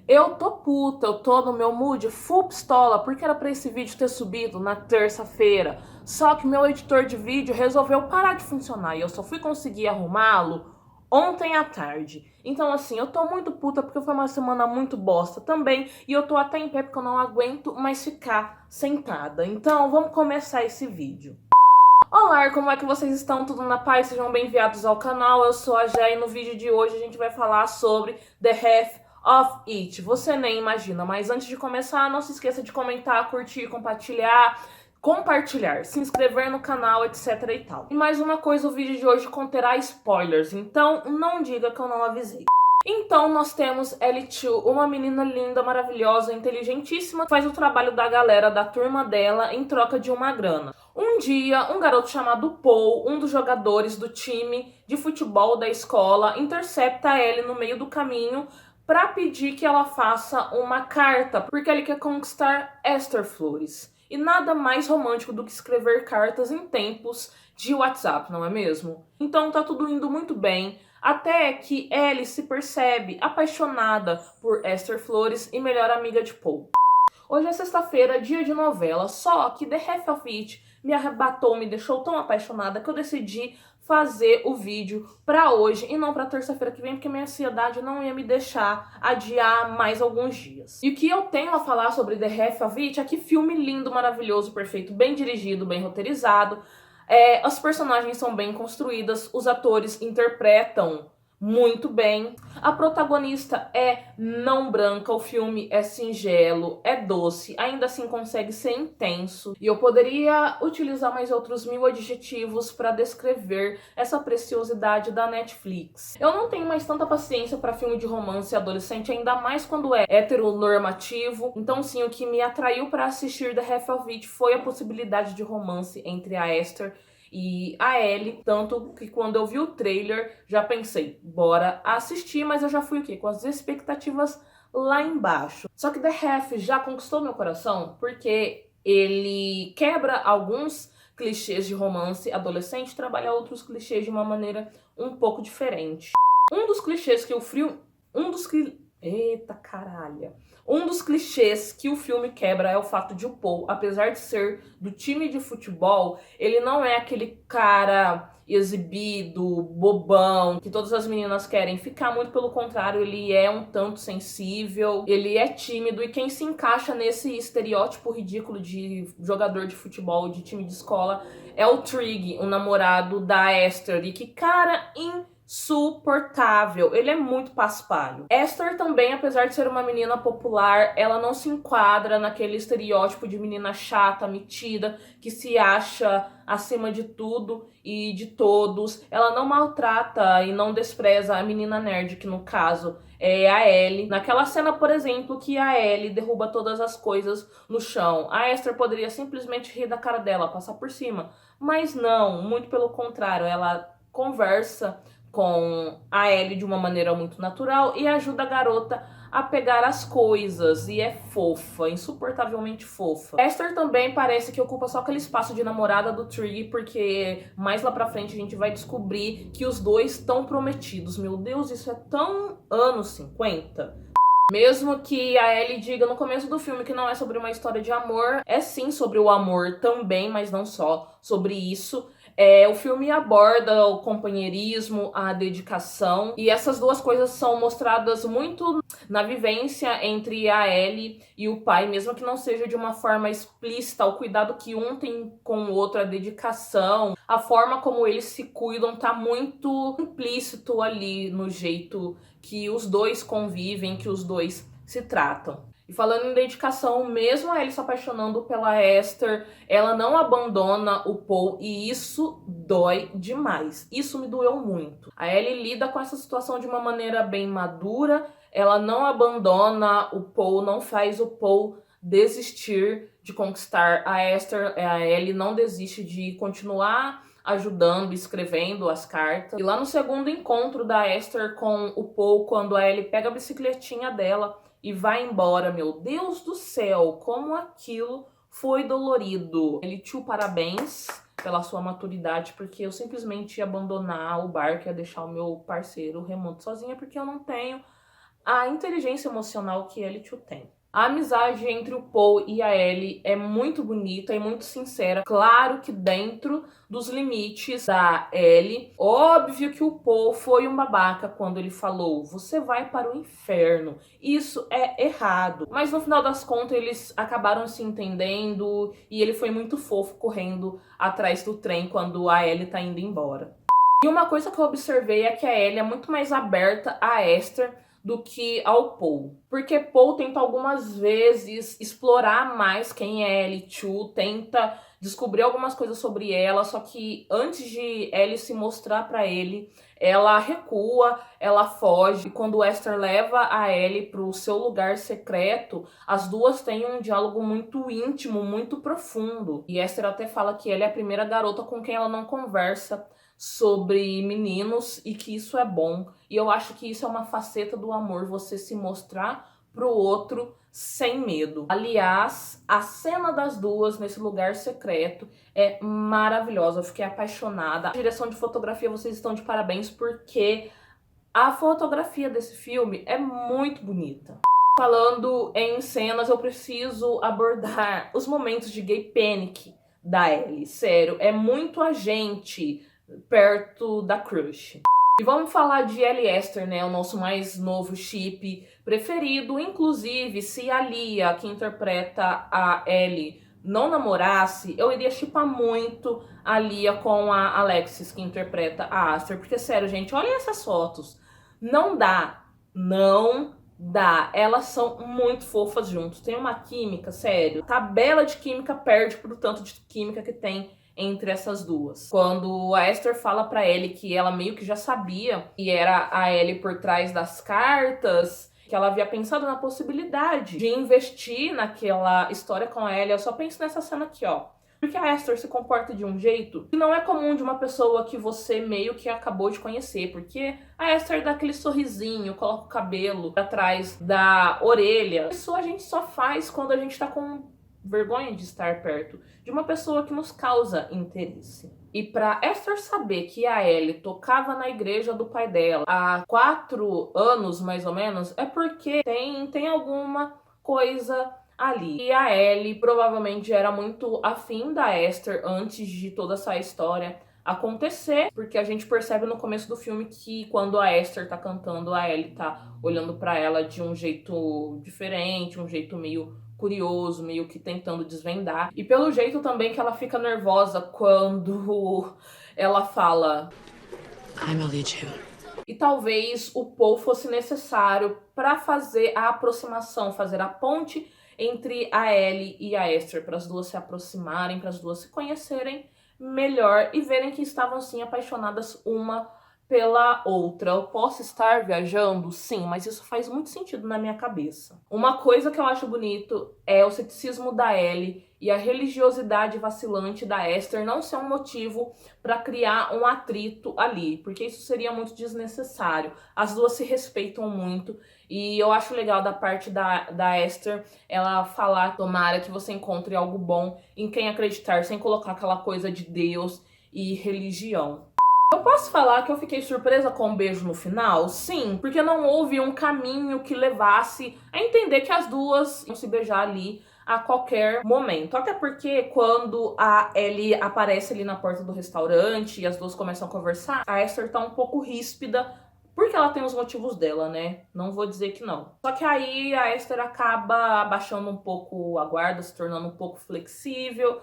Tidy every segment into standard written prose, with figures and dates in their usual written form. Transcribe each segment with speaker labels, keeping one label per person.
Speaker 1: Eu tô puta, eu tô no meu mood full pistola, porque era pra esse vídeo ter subido na terça-feira. Só que meu editor de vídeo resolveu parar de funcionar e eu só fui conseguir arrumá-lo ontem à tarde. Então, assim, eu tô muito puta porque foi uma semana muito bosta também e eu tô até em pé porque eu não aguento mais ficar sentada. Então, vamos começar esse vídeo. Olá, como é que vocês estão? Tudo na paz? Sejam bem-vindos ao canal. Eu sou a Jé e no vídeo de hoje a gente vai falar sobre The Half of It. Você nem imagina, mas antes de começar, não se esqueça de comentar, curtir, compartilhar, se inscrever no canal, etc e tal. E mais uma coisa, o vídeo de hoje conterá spoilers, então não diga que eu não avisei. Então nós temos Ellie-Chu, uma menina linda, maravilhosa, inteligentíssima, que faz o trabalho da galera da turma dela em troca de uma grana. Um dia, um garoto chamado Paul, um dos jogadores do time de futebol da escola, intercepta Ellie no meio do caminho para pedir que ela faça uma carta, porque ele quer conquistar Esther Flores. E nada mais romântico do que escrever cartas em tempos de WhatsApp, não é mesmo? Então tá tudo indo muito bem, até que Ellie se percebe apaixonada por Esther Flores e melhor amiga de Paul. Hoje é sexta-feira, dia de novela, só que The Half of It me arrebatou, me deixou tão apaixonada que eu decidi fazer o vídeo pra hoje e não pra terça-feira que vem, porque minha ansiedade não ia me deixar adiar mais alguns dias. E o que eu tenho a falar sobre The Half of It é que filme lindo, maravilhoso, perfeito, bem dirigido, bem roteirizado. As personagens são bem construídas, os atores interpretam muito bem. A protagonista é não branca, o filme é singelo, é doce, ainda assim consegue ser intenso. E eu poderia utilizar mais outros 1000 adjetivos para descrever essa preciosidade da Netflix. Eu não tenho mais tanta paciência para filme de romance adolescente, ainda mais quando é heteronormativo. Então sim, o que me atraiu para assistir The Half of It foi a possibilidade de romance entre a Esther e a Ellie, tanto que quando eu vi o trailer já pensei, bora assistir, mas eu já fui o quê? Com as expectativas lá embaixo. Só que The Half já conquistou meu coração porque ele quebra alguns clichês de romance adolescente, trabalha outros clichês de uma maneira um pouco diferente. Um dos clichês que o filme... Eita caralho. Um dos clichês que o filme quebra é o fato de o Paul, apesar de ser do time de futebol, ele não é aquele cara exibido, bobão, que todas as meninas querem ficar. Muito pelo contrário, ele é um tanto sensível, ele é tímido, e quem se encaixa nesse estereótipo ridículo de jogador de futebol, de time de escola, é o Trig, o namorado da Esther. E que cara insuportável, ele é muito paspalho. Esther também, apesar de ser uma menina popular, ela não se enquadra naquele estereótipo de menina chata, metida, que se acha acima de tudo e de todos. Ela não maltrata e não despreza a menina nerd, que no caso é a Ellie. Naquela cena, por exemplo, que a Ellie derruba todas as coisas no chão, a Esther poderia simplesmente rir da cara dela, passar por cima. Mas não, muito pelo contrário, ela conversa com a Ellie de uma maneira muito natural e ajuda a garota a pegar as coisas, e é fofa, insuportavelmente fofa. Esther também parece que ocupa só aquele espaço de namorada do Trig, porque mais lá pra frente a gente vai descobrir que os dois estão prometidos. Meu Deus, isso é tão anos 50. Mesmo que a Ellie diga no começo do filme que não é sobre uma história de amor, é sim sobre o amor também, mas não só sobre isso. O filme aborda o companheirismo, a dedicação, e essas duas coisas são mostradas muito na vivência entre a Ellie e o pai, mesmo que não seja de uma forma explícita, o cuidado que um tem com o outro, a dedicação, a forma como eles se cuidam tá muito implícito ali no jeito que os dois convivem, que os dois se tratam. E falando em dedicação, mesmo a Ellie se apaixonando pela Esther, ela não abandona o Paul, e isso dói demais. Isso me doeu muito. A Ellie lida com essa situação de uma maneira bem madura, ela não abandona o Paul, não faz o Paul desistir de conquistar a Esther, a Ellie não desiste de continuar ajudando, escrevendo as cartas. E lá no segundo encontro da Esther com o Paul, quando a Ellie pega a bicicletinha dela e vai embora, meu Deus do céu, como aquilo foi dolorido. Ellie-Chu, parabéns pela sua maturidade, porque eu simplesmente ia abandonar o barco e ia deixar o meu parceiro remando sozinha, porque eu não tenho a inteligência emocional que ele tem. A amizade entre o Paul e a Ellie é muito bonita e muito sincera. Claro que dentro dos limites da Ellie. Óbvio que o Paul foi um babaca quando ele falou: você vai para o inferno. Isso é errado. Mas no final das contas eles acabaram se entendendo e ele foi muito fofo correndo atrás do trem quando a Ellie tá indo embora. E uma coisa que eu observei é que a Ellie é muito mais aberta a Esther do que ao Paul. Porque Paul tenta algumas vezes explorar mais quem é Ellie Chu, tenta descobrir algumas coisas sobre ela, só que antes de Ellie se mostrar pra ele, ela recua, ela foge. E quando Esther leva a Ellie pro seu lugar secreto, as duas têm um diálogo muito íntimo, muito profundo. E Esther até fala que ela é a primeira garota com quem ela não conversa sobre meninos e que isso é bom. E eu acho que isso é uma faceta do amor, você se mostrar pro outro sem medo. Aliás, a cena das duas nesse lugar secreto é maravilhosa. Eu fiquei apaixonada. A direção de fotografia, vocês estão de parabéns porque a fotografia desse filme é muito bonita. Falando em cenas, eu preciso abordar os momentos de gay panic da Ellie. Sério, é muito a gente perto da crush. E vamos falar de Ellie e Esther, né? O nosso mais novo chip preferido. Inclusive, se a Lia, que interpreta a Ellie, não namorasse, eu iria chipar muito a Lia com a Alexis, que interpreta a Aster. Porque, sério, gente, olhem essas fotos. Não dá. Não dá. Elas são muito fofas juntos. Tem uma química, sério. Tabela de química perde pro tanto de química que tem entre essas duas. Quando a Esther fala pra Ellie que ela meio que já sabia que era a Ellie por trás das cartas, que ela havia pensado na possibilidade de investir naquela história com a Ellie, eu só penso nessa cena aqui, ó. Porque a Esther se comporta de um jeito que não é comum de uma pessoa que você meio que acabou de conhecer. Porque a Esther dá aquele sorrisinho, coloca o cabelo atrás da orelha. Isso a gente só faz quando a gente tá com vergonha de estar perto de uma pessoa que nos causa interesse. E para Esther saber que a Ellie tocava na igreja do pai dela há 4 anos, mais ou menos, é porque tem alguma coisa ali. E a Ellie provavelmente era muito afim da Esther antes de toda essa história acontecer, porque a gente percebe no começo do filme que quando a Esther tá cantando, a Ellie tá olhando para ela de um jeito diferente, um jeito meio curioso, meio que tentando desvendar. E pelo jeito também que ela fica nervosa quando ela fala I'm a Chu. E talvez o Paul fosse necessário para fazer a aproximação, fazer a ponte entre a Ellie e a Esther, para as duas se aproximarem, para as duas se conhecerem melhor e verem que estavam sim apaixonadas uma pela outra. Eu posso estar viajando? Sim, mas isso faz muito sentido na minha cabeça. Uma coisa que eu acho bonito é o ceticismo da Ellie e a religiosidade vacilante da Esther não ser um motivo para criar um atrito ali, porque isso seria muito desnecessário. As duas se respeitam muito e eu acho legal da parte da Esther ela falar: tomara que você encontre algo bom em quem acreditar, sem colocar aquela coisa de Deus e religião. Eu posso falar que eu fiquei surpresa com o beijo no final? Sim, porque não houve um caminho que levasse a entender que as duas iam se beijar ali a qualquer momento. Até porque quando a Ellie aparece ali na porta do restaurante e as duas começam a conversar, a Esther tá um pouco ríspida, porque ela tem os motivos dela, né? Não vou dizer que não. Só que aí a Esther acaba abaixando um pouco a guarda, se tornando um pouco flexível.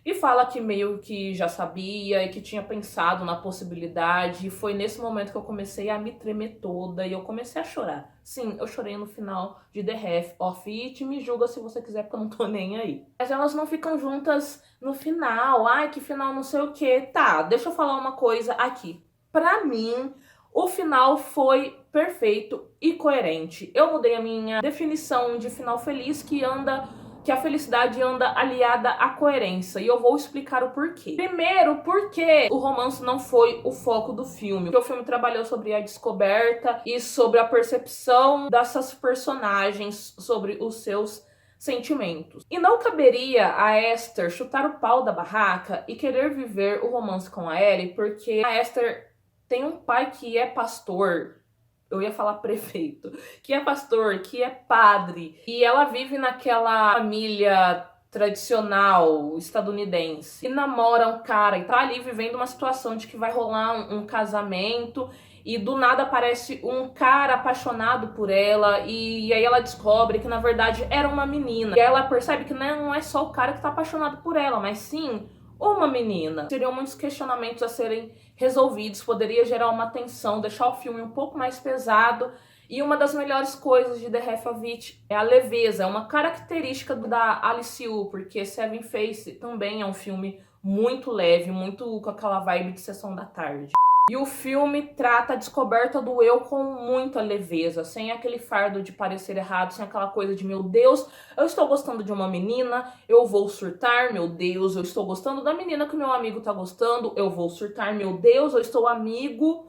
Speaker 1: E fala que meio que já sabia e que tinha pensado na possibilidade. E foi nesse momento que eu comecei a me tremer toda e eu comecei a chorar. Sim, eu chorei no final de The Half of It. Me julga se você quiser, porque eu não tô nem aí. Mas elas não ficam juntas no final. Ai, que final não sei o que. Tá, deixa eu falar uma coisa aqui. Pra mim, o final foi perfeito e coerente. Eu mudei a minha definição de final feliz que a felicidade anda aliada à coerência. E eu vou explicar o porquê. Primeiro, porque o romance não foi o foco do filme. Porque o filme trabalhou sobre a descoberta e sobre a percepção dessas personagens, sobre os seus sentimentos. E não caberia a Esther chutar o pau da barraca e querer viver o romance com a Ellie, porque a Esther tem um pai que é pastor. eu ia falar prefeito, que é pastor, que é padre, e ela vive naquela família tradicional estadunidense e namora um cara e tá ali vivendo uma situação de que vai rolar um casamento e do nada aparece um cara apaixonado por ela e aí ela descobre que na verdade era uma menina. E aí ela percebe que não é só o cara que tá apaixonado por ela, mas sim uma menina. Seriam muitos questionamentos a serem resolvidos, poderia gerar uma tensão, deixar o filme um pouco mais pesado. E uma das melhores coisas de The Half of It é a leveza, é uma característica da Alice Wu, porque Seven Face também é um filme muito leve, muito com aquela vibe de sessão da tarde. E o filme trata a descoberta do eu com muita leveza, sem aquele fardo de parecer errado, sem aquela coisa de meu Deus, eu estou gostando de uma menina, eu vou surtar, meu Deus, eu estou gostando da menina que meu amigo tá gostando, eu vou surtar, meu Deus, eu estou amigo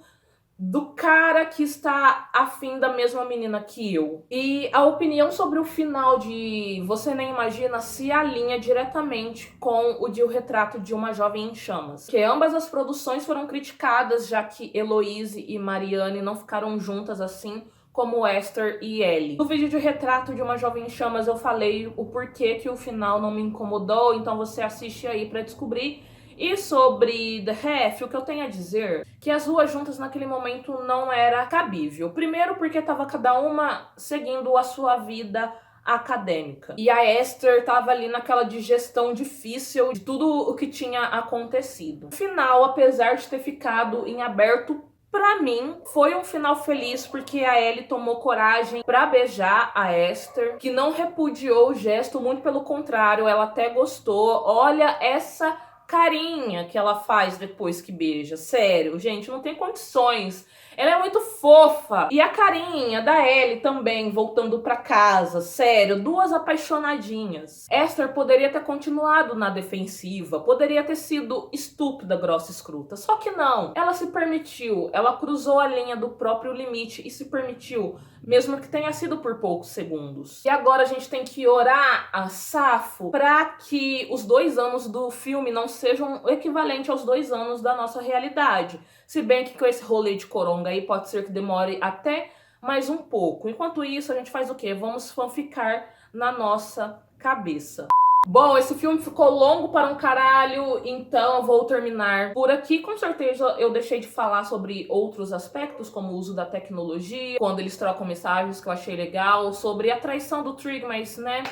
Speaker 1: do cara que está afim da mesma menina que eu. E a opinião sobre o final de Você Nem Imagina se alinha diretamente com o de O Retrato de uma Jovem em Chamas. Que ambas as produções foram criticadas, já que Heloise e Marianne não ficaram juntas assim como Esther e Ellie. No vídeo de Retrato de uma Jovem em Chamas eu falei o porquê que o final não me incomodou, então você assiste aí pra descobrir. E sobre The Half, o que eu tenho a dizer que as duas juntas naquele momento não era cabível. Primeiro porque tava cada uma seguindo a sua vida acadêmica. E a Esther tava ali naquela digestão difícil de tudo o que tinha acontecido. O final, apesar de ter ficado em aberto, pra mim, foi um final feliz porque a Ellie tomou coragem pra beijar a Esther, que não repudiou o gesto, muito pelo contrário, ela até gostou. Olha essa carinha que ela faz depois que beija. Sério, gente, não tem condições. Ela é muito fofa. E a carinha da Ellie também, voltando pra casa. Sério, duas apaixonadinhas. Esther poderia ter continuado na defensiva, poderia ter sido estúpida, grossa, escruta. Só que não. Ela se permitiu, ela cruzou a linha do próprio limite e se permitiu, mesmo que tenha sido por poucos segundos. E agora a gente tem que orar a Safo pra que os 2 anos do filme não sejam o equivalente aos 2 anos da nossa realidade. Se bem que com esse rolê de coronga aí pode ser que demore até mais um pouco. Enquanto isso, a gente faz o quê? Vamos fanficar na nossa cabeça. Bom, esse filme ficou longo para um caralho, então eu vou terminar por aqui. Com certeza eu deixei de falar sobre outros aspectos, como o uso da tecnologia, quando eles trocam mensagens, que eu achei legal, sobre a traição do Trig, mas, né,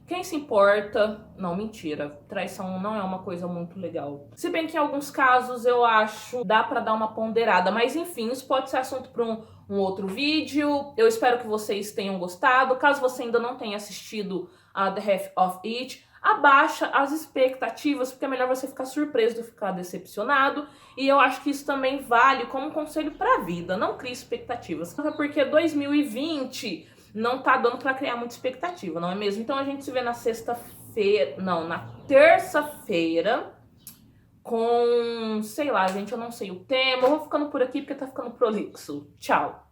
Speaker 1: quem se importa? Não, mentira. Traição não é uma coisa muito legal. Se bem que em alguns casos eu acho dá pra dar uma ponderada. Mas enfim, isso pode ser assunto para um outro vídeo. Eu espero que vocês tenham gostado. Caso você ainda não tenha assistido a The Half of It, abaixa as expectativas, porque é melhor você ficar surpreso do que ficar decepcionado. E eu acho que isso também vale como conselho pra vida. Não crie expectativas. Até porque 2020... não tá dando pra criar muita expectativa, não é mesmo? Então a gente se vê na sexta-feira, não, na terça-feira com, sei lá, gente, eu não sei o tema. Eu vou ficando por aqui porque tá ficando prolixo. Tchau!